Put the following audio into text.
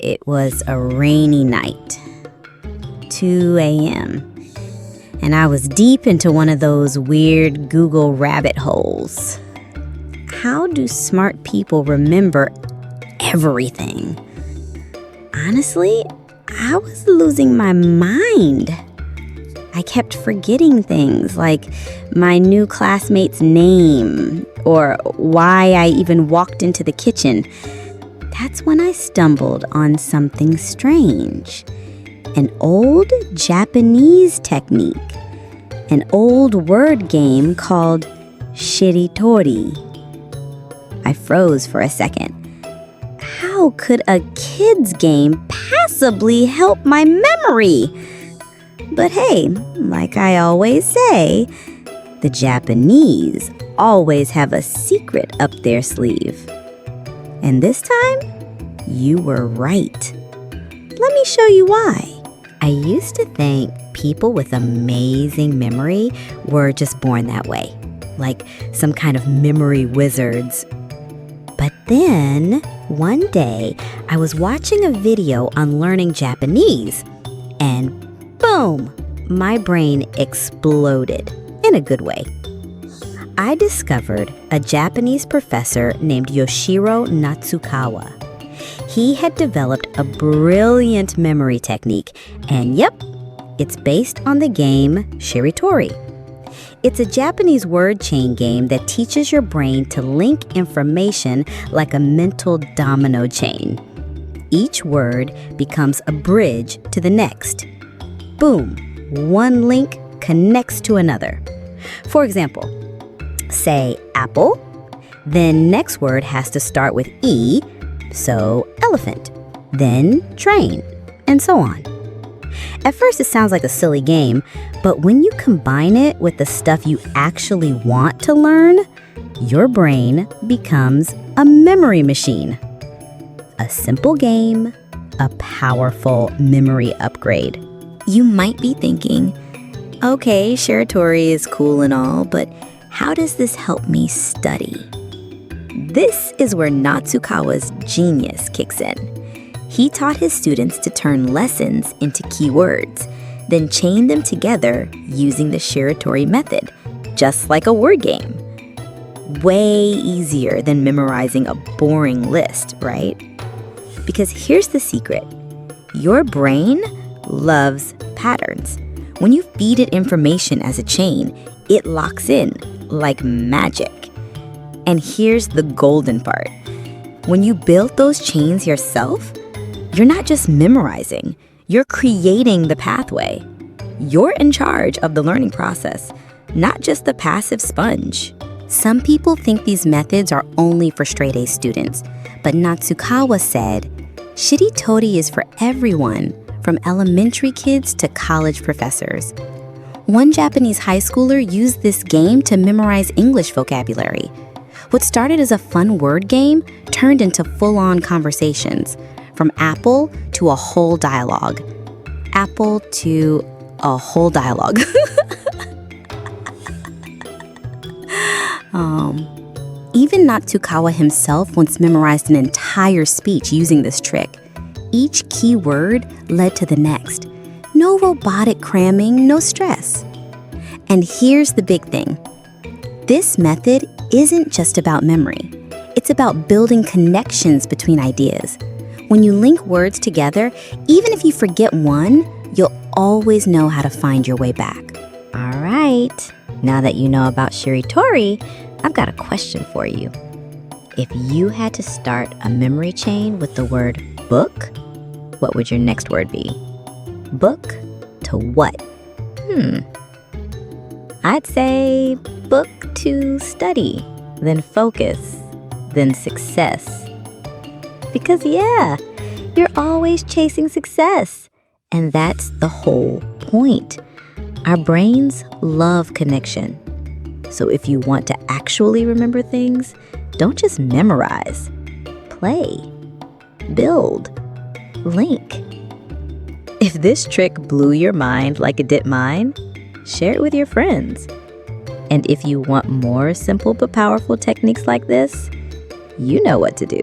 It was a rainy night, 2 a.m., and I was deep into one of those weird Google rabbit holes. How do smart people remember everything? Honestly, I was losing my mind. I kept forgetting things like my new classmate's name or why I even walked into the kitchen. That's when I stumbled on something strange. An old Japanese technique. An old word game called shiritori. I froze for a second. How could a kid's game possibly help my memory? But hey, like I always say, the Japanese always have a secret up their sleeve. And this time, you were right. Let me show you why. I used to think people with amazing memory were just born that way, like some kind of memory wizards. But then, one day, I was watching a video on learning Japanese, and boom, my brain exploded in a good way. I discovered a Japanese professor named Yoshiro Natsukawa. He had developed a brilliant memory technique, and yep, it's based on the game Shiritori. It's a Japanese word chain game that teaches your brain to link information like a mental domino chain. Each word becomes a bridge to the next. Boom, one link connects to another. For example, say apple, then next word has to start with E, so elephant, then train, and so on. At first it sounds like a silly game, but when you combine it with the stuff you actually want to learn, your brain becomes a memory machine. A simple game, a powerful memory upgrade. You might be thinking, okay, Shiritori is cool and all, but how does this help me study? This is where Natsukawa's genius kicks in. He taught his students to turn lessons into keywords, then chain them together using the Shiritori method, just like a word game. Way easier than memorizing a boring list, right? Because here's the secret. Your brain loves patterns. When you feed it information as a chain, it locks in like magic. And here's the golden part. When you build those chains yourself, you're not just memorizing, you're creating the pathway. You're in charge of the learning process, not just the passive sponge. Some people think these methods are only for straight-A students, but Natsukawa said, Shiritori is for everyone, from elementary kids to college professors. One Japanese high schooler used this game to memorize English vocabulary. What started as a fun word game turned into full-on conversations, from apple to a whole dialogue. Apple to a whole dialogue. Even Natsukawa himself once memorized an entire speech using this trick. Each key word led to the next. No robotic cramming, no stress. And here's the big thing. This method isn't just about memory. It's about building connections between ideas. When you link words together, even if you forget one, you'll always know how to find your way back. All right, now that you know about Shiritori, I've got a question for you. If you had to start a memory chain with the word book, what would your next word be? Book to what? I'd say book to study, then focus, then success. Because yeah, you're always chasing success. And that's the whole point. Our brains love connection. So if you want to actually remember things, don't just memorize. Play, build, link. If this trick blew your mind like it did mine, share it with your friends. And if you want more simple but powerful techniques like this, you know what to do.